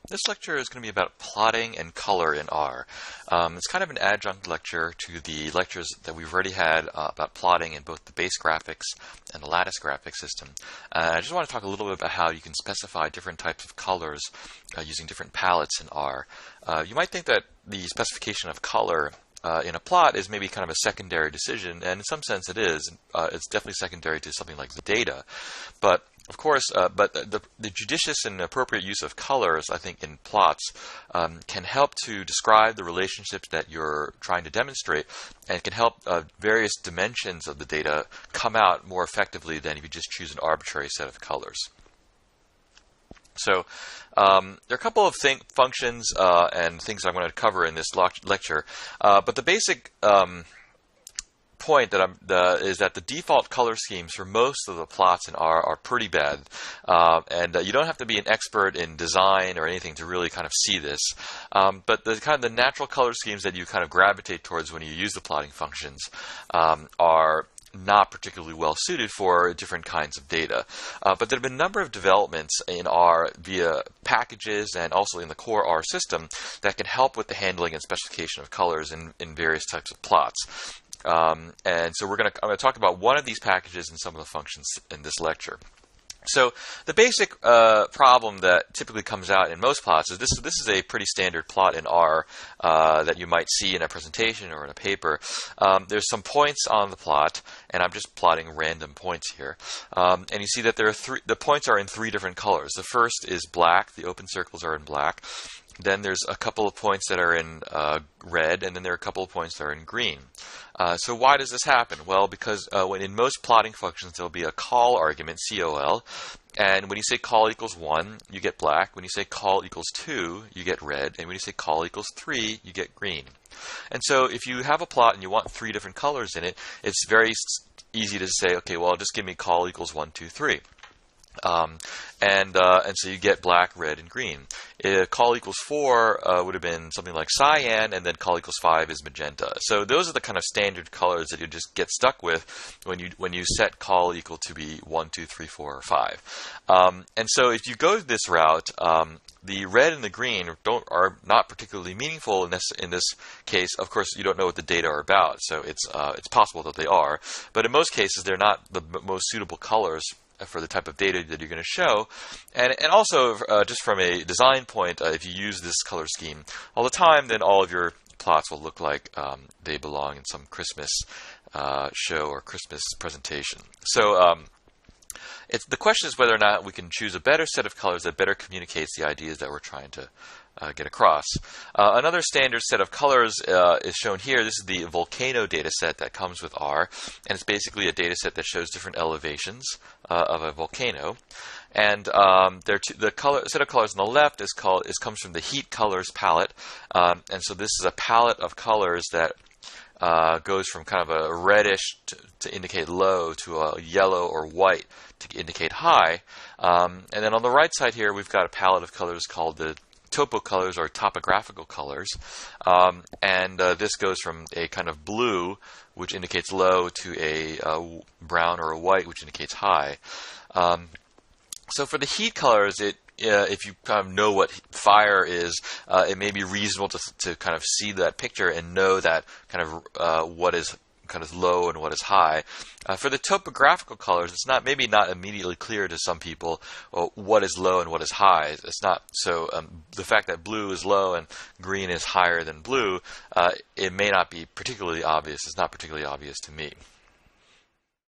This lecture is going to be about plotting and color in R. It's kind of an adjunct lecture to the lectures that we've already had about plotting in both the base graphics and the lattice graphics system. I just want to talk a little bit about how you can specify different types of colors using different palettes in R. You might think that the specification of color in a plot is maybe kind of a secondary decision, and in some sense it is. It's definitely secondary to something like the data. But of course, the judicious and appropriate use of colors, I think, in plots can help to describe the relationships that you're trying to demonstrate, and can help various dimensions of the data come out more effectively than if you just choose an arbitrary set of colors. So there are a couple of functions and things I'm going to cover in this lecture, but the basic point that is that the default color schemes for most of the plots in R are pretty bad, and you don't have to be an expert in design or anything to really kind of see this. But the natural color schemes that you kind of gravitate towards when you use the plotting functions are not particularly well suited for different kinds of data. But there have been a number of developments in R via packages and also in the core R system that can help with the handling and specification of colors in various types of plots. And so I'm going to talk about one of these packages and some of the functions in this lecture. So the basic problem that typically comes out in most plots is this is a pretty standard plot in R that you might see in a presentation or in a paper. There's some points on the plot, and I'm just plotting random points here. And you see that the points are in three different colors. The first is black. The open circles are in black. Then there's a couple of points that are in red, and then there are a couple of points that are in green. So why does this happen? Well, because when in most plotting functions, there'll be a call argument, COL, and when you say call equals 1, you get black. When you say call equals 2, you get red. And when you say call equals 3, you get green. And so if you have a plot and you want three different colors in it, it's very easy to say, okay, well, just give me call equals 1, 2, 3. And so you get black, red, and green. Call equals 4 would have been something like cyan, and then call equals 5 is magenta. So those are the kind of standard colors that you just get stuck with when you set call equal to be 1, 2, 3, 4, or 5. And so if you go this route, the red and the green are not particularly meaningful in this case. Of course, you don't know what the data are about, so it's possible that they are. But in most cases, they're not the most suitable colors for the type of data that you're going to show. And also, just from a design point, if you use this color scheme all the time, then all of your plots will look like they belong in some Christmas show or Christmas presentation. So the question is whether or not we can choose a better set of colors that better communicates the ideas that we're trying to get across. Another standard set of colors is shown here. This is the Volcano data set that comes with R, and it's basically a data set that shows different elevations of a volcano. And the set of colors on the left comes from the Heat Colors palette, and so this is a palette of colors that goes from kind of a reddish to indicate low to a yellow or white to indicate high. And then on the right side here, we've got a palette of colors called the topo colors or topographical colors, and this goes from a kind of blue, which indicates low, to a brown or a white, which indicates high. So for the heat colors, if you kind of know what fire is, it may be reasonable to kind of see that picture and know that kind of what is kind of low and what is high. For the topographical colors, it's maybe not immediately clear to some people what is low and what is high. It's not so. The fact that blue is low and green is higher than blue, it may not be particularly obvious. It's not particularly obvious to me.